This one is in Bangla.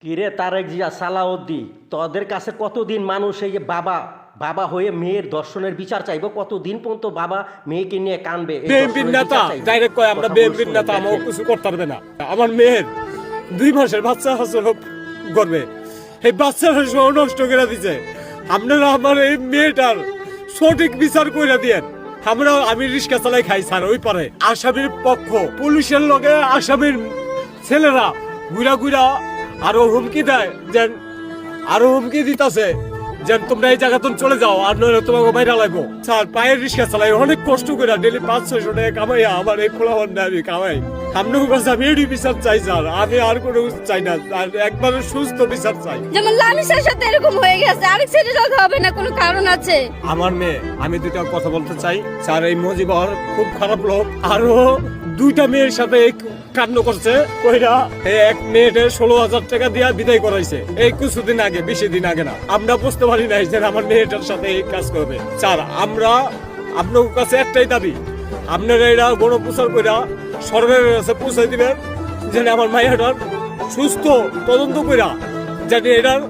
কিরে তারেক জিয়া সালাউদ্দিন, তোদের কাছে কতদিন মানুষ এই যে বাবা বাবা হয়ে মেয়ের দর্শনের বিচার চাইবো? কতদিন পর্যন্ত বাবা মেয়েকে নিয়ে কানবে? বিএনপির নেতা ডাইরেক্ট কয় আমরা বিএনপির নেতা, আমাকে কিছু করতে পারবে না। আমার মেয়ের 2 মাসের বাচ্চা হাসল করবে, এই বাচ্চাটা সহ নষ্ট করে দিছে। আপনারা আমার এই মেয়েটার সঠিক বিচার করে দিয়েন। আমি রিক্সা চালাই খাই স্যার, ওই পারে আসামির পক্ষ পুলিশের লগে আসামির ছেলেরা ঘুরা ঘুরা আরো হুমকি দেয়, যেন আরো হুমকি দিতেছে যেন তোমরা এই জায়গা চলে যাও, আর নইলে তোমাকে বাইরে লাগবো। স্যার পায়ের রিক্সা চালাই, অনেক কষ্ট করে ডেলি 500-600 টাকা কামাই আমার এই খোলা বান্ধে আমি কামাই। আপনার কাছে আমি এরই বিচার চাই স্যার, আমি আর কোনো কিছু চাই না, আর একবারে সুস্থ বিচার চাই। যেমন লামিসার সাথে এরকম হয়ে গেছে, আরেক ছেলে রাখা হবে না, কোনো কারণ আছে? আমার মেয়ে, আমি দুইটা কথা বলতে চাই স্যার। এই মজিবর খুব খারাপ লোক, আরো 2টা মেয়ের সাথে কাণ্ড করছে কইরা এক মেয়েটে 16,000 টাকা দিয়া বিদায় করাইছে এই কিছুদিন আগে, 20 দিন আগে না। আমরা বুঝতে পারি নাই যে আমার মেয়েটার সাথে এই কাজ করবে। স্যার আমরা আপনার কাছে একটাই দাবি, আপনারা এরা গণপ্রচার কইরা সরকারের কাছে পৌঁছাই দিবেন, যেন আমার মাইয়াটার সুস্থ তদন্ত কইরা যাতে এটার